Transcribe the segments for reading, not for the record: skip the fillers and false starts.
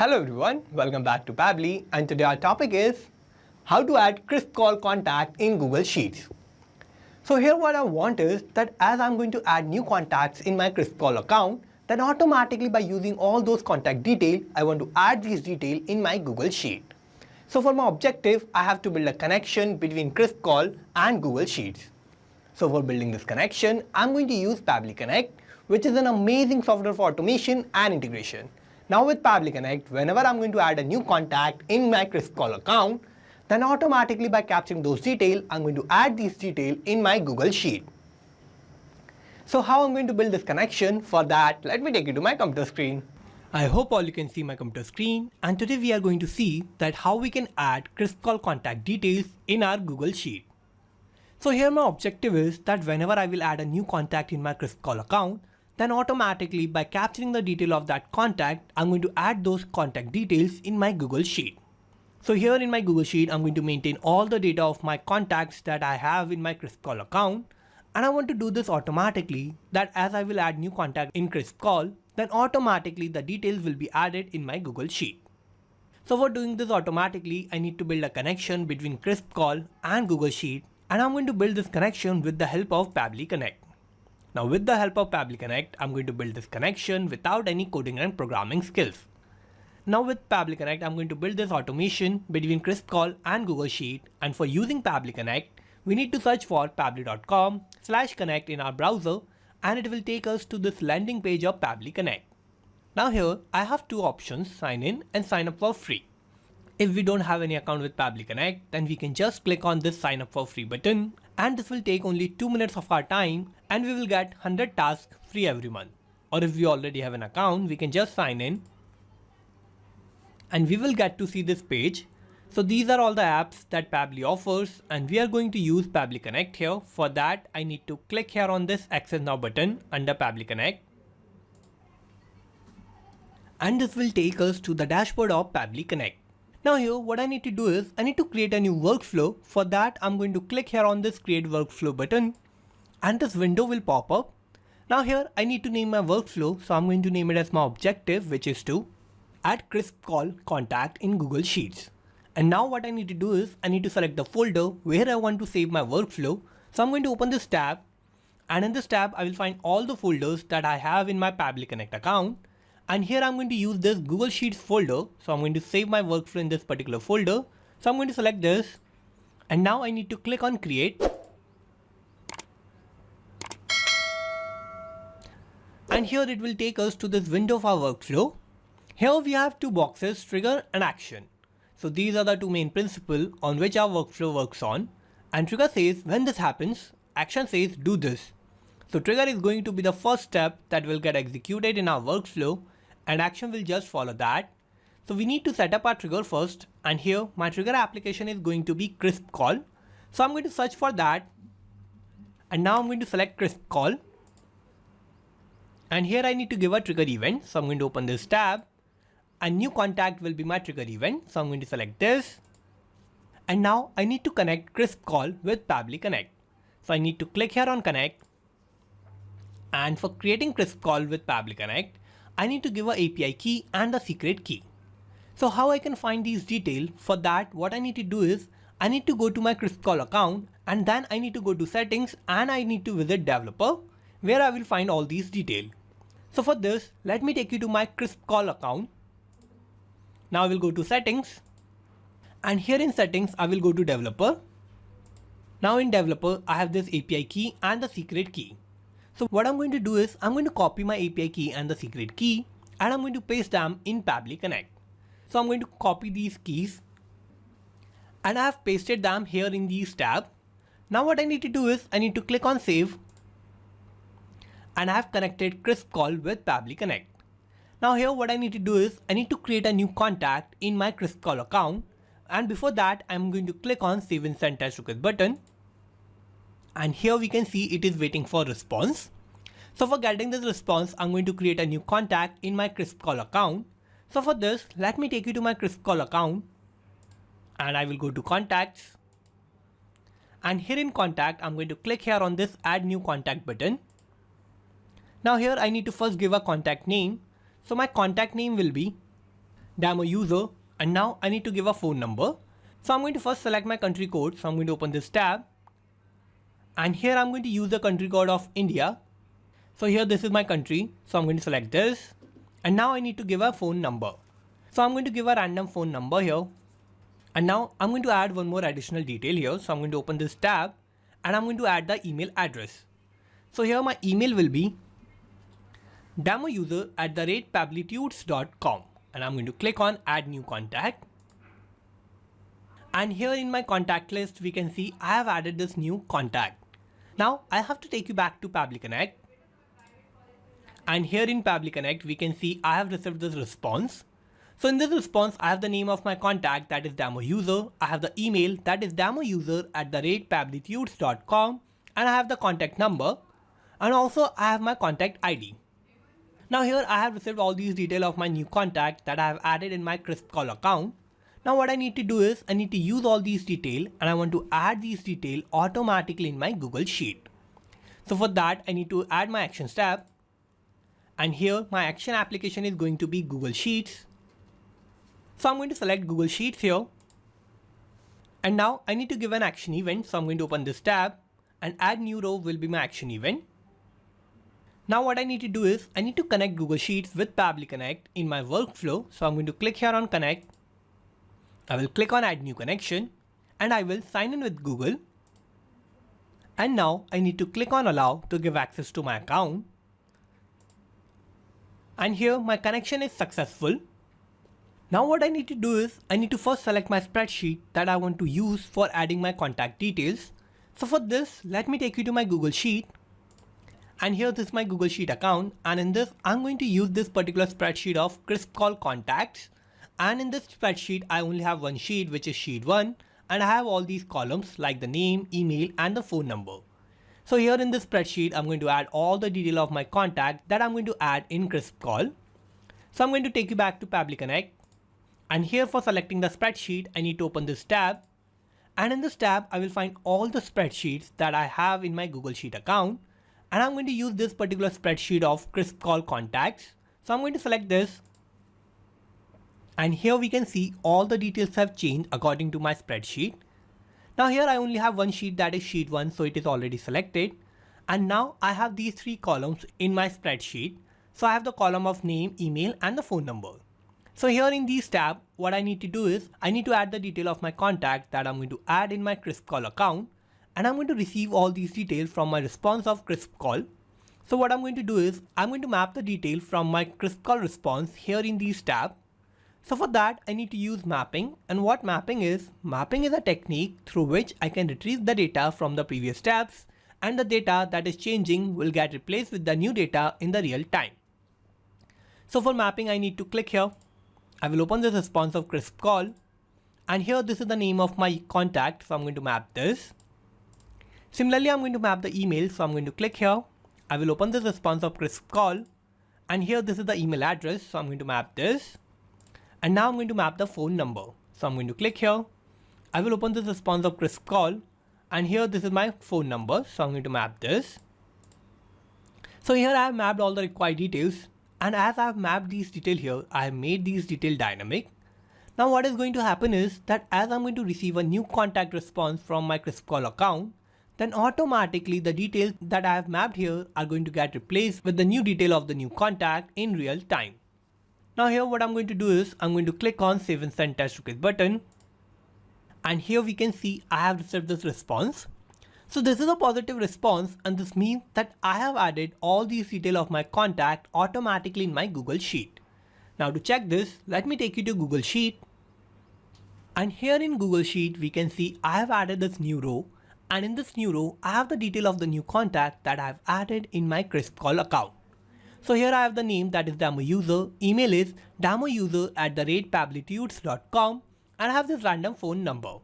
Hello everyone, welcome back to Pabbly, and today our topic is how to add KrispCall contact in Google Sheets. So here what I want is that as I'm going to add new contacts in my KrispCall account, then automatically by using all those contact details, I want to add these details in my Google Sheet. So for my objective, I have to build a connection between KrispCall and Google Sheets. So for building this connection, I'm going to use Pabbly Connect, which is an amazing software for automation and integration. Now with Pabbly Connect, whenever I'm going to add a new contact in my KrispCall account, then automatically by capturing those details, I'm going to add these details in my Google Sheet. So how I'm going to build this connection? For that, let me take you to my computer screen. I hope all you can see my computer screen, and today we are going to see that how we can add KrispCall contact details in our Google Sheet. So here my objective is that whenever I will add a new contact in my KrispCall account, then automatically by capturing the detail of that contact, I'm going to add those contact details in my Google Sheet. So here in my Google Sheet, I'm going to maintain all the data of my contacts that I have in my KrispCall account. And I want to do this automatically, that as I will add new contact in KrispCall, then automatically the details will be added in my Google Sheet. So for doing this automatically, I need to build a connection between KrispCall and Google Sheet. And I'm going to build this connection with the help of Pabbly Connect. Now with the help of Pabbly Connect, I'm going to build this connection without any coding and programming skills. Now with Pabbly Connect, I'm going to build this automation between KrispCall and Google Sheet. And for using Pabbly Connect, we need to search for pabbly.com/connect in our browser, and it will take us to this landing page of Pabbly Connect. Now here, I have two options, sign in and sign up for free. If we don't have any account with Pabbly Connect, then we can just click on this sign up for free button, and this will take only 2 minutes of our time, and we will get 100 tasks free every month. Or if we already have an account, we can just sign in and we will get to see this page. So these are all the apps that Pabbly offers, and we are going to use Pabbly Connect here. For that, I need to click here on this Access Now button under Pabbly Connect. And this will take us to the dashboard of Pabbly Connect. Now here, what I need to do is, I need to create a new workflow. For that, I'm going to click here on this Create Workflow button, and this window will pop up. Now here, I need to name my workflow, so I'm going to name it as my objective, which is to add KrispCall contact in Google Sheets. And now what I need to do is, I need to select the folder where I want to save my workflow. So I'm going to open this tab, and in this tab, I will find all the folders that I have in my Pabbly Connect account. And here I'm going to use this Google Sheets folder. So I'm going to save my workflow in this particular folder. So I'm going to select this, and now I need to click on Create. And here it will take us to this window of our workflow. Here we have two boxes, trigger and action. So these are the two main principles on which our workflow works on. And trigger says when this happens, action says do this. So trigger is going to be the first step that will get executed in our workflow, and action will just follow that. So we need to set up our trigger first, and here my trigger application is going to be KrispCall. So I'm going to search for that, and now I'm going to select KrispCall. And here I need to give a trigger event. So I'm going to open this tab, and new contact will be my trigger event. So I'm going to select this, and now I need to connect KrispCall with Pabbly Connect. So I need to click here on Connect. And for creating KrispCall with Pabbly Connect, I need to give an API key and a secret key. So how I can find these details? For that, what I need to do is, I need to go to my KrispCall account, and then I need to go to settings, and I need to visit developer, where I will find all these details. So for this, let me take you to my KrispCall account. Now I will go to settings, and here in settings, I will go to developer. Now in developer, I have this API key and the secret key. So what I'm going to do is, I'm going to copy my API key and the secret key, and I'm going to paste them in Pabbly Connect. So I'm going to copy these keys, and I have pasted them here in these tabs. Now what I need to do is, I need to click on save, and I have connected KrispCall with Pabbly Connect. Now here what I need to do is, I need to create a new contact in my KrispCall account, and before that I'm going to click on Save and Send Test Request button. And here we can see it is waiting for response. So for getting this response, I'm going to create a new contact in my KrispCall account. So for this, let me take you to my KrispCall account, and I will go to contacts. And here in contact, I'm going to click here on this add new contact button. Now here I need to first give a contact name. So my contact name will be demo user, and now I need to give a phone number. So I'm going to first select my country code. So I'm going to open this tab, and here I'm going to use the country code of India. So here this is my country. So I'm going to select this, and now I need to give a phone number. So I'm going to give a random phone number here. And now I'm going to add one more additional detail here. So I'm going to open this tab, and I'm going to add the email address. So here my email will be damouser@pabblytudes.com, and I'm going to click on add new contact. And here in my contact list, we can see I have added this new contact. Now I have to take you back to Pabbly Connect. And here in Pabbly Connect, we can see I have received this response. So in this response, I have the name of my contact, that is demo user. I have the email, that is damouser@pabblytudes.com, and I have the contact number, and also I have my contact ID. Now here I have received all these details of my new contact that I have added in my KrispCall account. Now what I need to do is I need to use all these details, and I want to add these details automatically in my Google Sheet. So for that, I need to add my Actions tab, and here my action application is going to be Google Sheets. So I'm going to select Google Sheets here, and now I need to give an action event. So I'm going to open this tab, and add new row will be my action event. Now what I need to do is I need to connect Google Sheets with Pabbly Connect in my workflow. So I'm going to click here on connect. I will click on add new connection, and I will sign in with Google. And now I need to click on allow to give access to my account. And here my connection is successful. Now what I need to do is I need to first select my spreadsheet that I want to use for adding my contact details. So for this, let me take you to my Google Sheet. And here this is my Google Sheet account, and in this I'm going to use this particular spreadsheet of KrispCall contacts. And in this spreadsheet I only have one sheet, which is sheet 1, and I have all these columns like the name, email, and the phone number. So here in this spreadsheet I'm going to add all the detail of my contact that I'm going to add in KrispCall. So I'm going to take you back to Pabbly Connect. And here for selecting the spreadsheet, I need to open this tab. And in this tab, I will find all the spreadsheets that I have in my Google Sheet account. And I'm going to use this particular spreadsheet of KrispCall contacts. So I'm going to select this. And here we can see all the details have changed according to my spreadsheet. Now here I only have one sheet, that is sheet 1, so it is already selected. And now I have these 3 columns in my spreadsheet. So I have the column of name, email, and the phone number. So here in these tab, what I need to do is I need to add the detail of my contact that I'm going to add in my KrispCall account, and I'm going to receive all these details from my response of KrispCall. So what I'm going to do is I'm going to map the detail from my KrispCall response here in these tab. So for that I need to use mapping, and what mapping is a technique through which I can retrieve the data from the previous tabs, and the data that is changing will get replaced with the new data in the real time. So for mapping I need to click here. I will open this response of KrispCall, and here this is the name of my contact, so I'm going to map this. Similarly, I'm going to map the email, so I'm going to click here. I will open this response of KrispCall, and here this is the email address, so I'm going to map this. And now I'm going to map the phone number, so I'm going to click here. I will open this response of KrispCall, and here this is my phone number, so I'm going to map this. So here I have mapped all the required details. And as I have mapped these details here, I have made these details dynamic. Now what is going to happen is that as I'm going to receive a new contact response from my KrispCall account, then automatically the details that I have mapped here are going to get replaced with the new detail of the new contact in real time. Now here what I'm going to do is I'm going to click on Save and Send Test Request button. And here we can see I have received this response. So this is a positive response, and this means that I have added all these details of my contact automatically in my Google Sheet. Now to check this, let me take you to Google Sheet. And here in Google Sheet, we can see I have added this new row, and in this new row, I have the detail of the new contact that I have added in my KrispCall account. So here I have the name, that is demo user, email is damouser@pabblytudes.com, and I have this random phone number.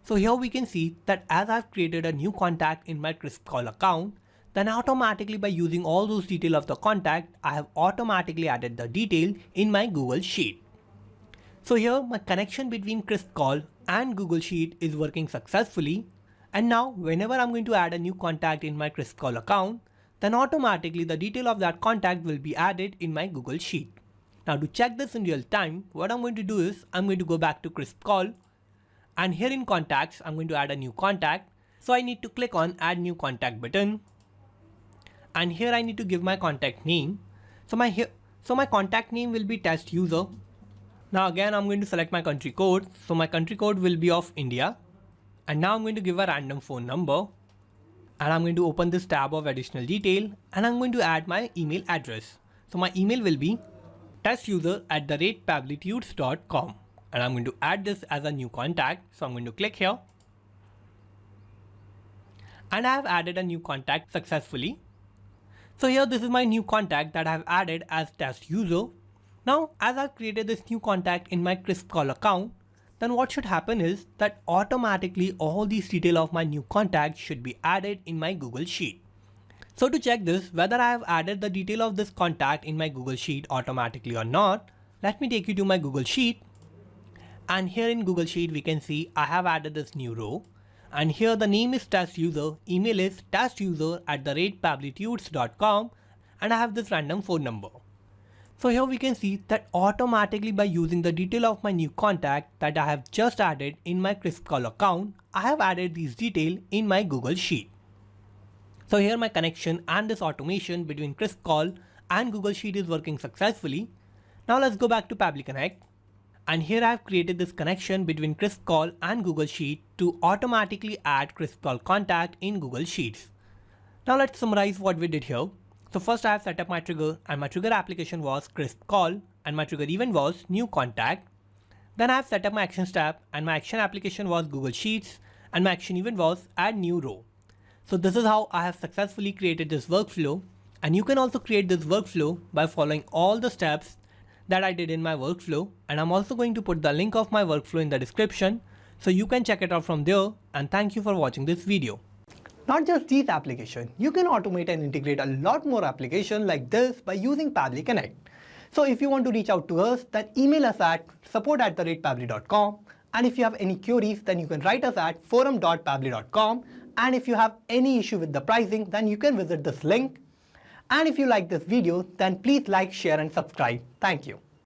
So here we can see that as I've created a new contact in my KrispCall account, then automatically by using all those details of the contact, I have automatically added the detail in my Google Sheet. So here my connection between KrispCall and Google Sheet is working successfully, and now whenever I'm going to add a new contact in my KrispCall account, then automatically the detail of that contact will be added in my Google Sheet. Now to check this in real time, what I'm going to do is I'm going to go back to KrispCall, and here in contacts, I'm going to add a new contact. So I need to click on add new contact button, and here I need to give my contact name. So my contact name will be test user. Now again, I'm going to select my country code. So my country code will be of India. And now I'm going to give a random phone number. And I'm going to open this tab of additional detail, and I'm going to add my email address. So my email will be testuser@pabblytudes.com, and I'm going to add this as a new contact. So I'm going to click here, and I have added a new contact successfully. So here this is my new contact that I have added as test user. Now as I've created this new contact in my KrispCall account, then what should happen is that automatically all these details of my new contact should be added in my Google Sheet. So to check this, whether I have added the detail of this contact in my Google Sheet automatically or not, let me take you to my Google Sheet. And here in Google Sheet, we can see I have added this new row. And here the name is test user, email is testuser@pabblytudes.com, and I have this random phone number. So here we can see that automatically by using the detail of my new contact that I have just added in my KrispCall account, I have added these details in my Google Sheet. So here my connection and this automation between KrispCall and Google Sheet is working successfully. Now let's go back to Pabbly Connect. And here I have created this connection between KrispCall and Google Sheet to automatically add KrispCall contact in Google Sheets. Now let's summarize what we did here. So first I have set up my trigger, and my trigger application was KrispCall, and my trigger event was new contact. Then I have set up my actions tab, and my action application was Google Sheets, and my action event was add new row. So this is how I have successfully created this workflow, and you can also create this workflow by following all the steps that I did in my workflow, and I'm also going to put the link of my workflow in the description so you can check it out from there. And thank you for watching this video. Not just these applications, you can automate and integrate a lot more applications like this by using Pabbly Connect. So if you want to reach out to us, then email us at support@pabbly.com, and if you have any queries, then you can write us at forum.pabbly.com, and if you have any issue with the pricing, then you can visit this link. And if you like this video, then please like, share and subscribe. Thank you.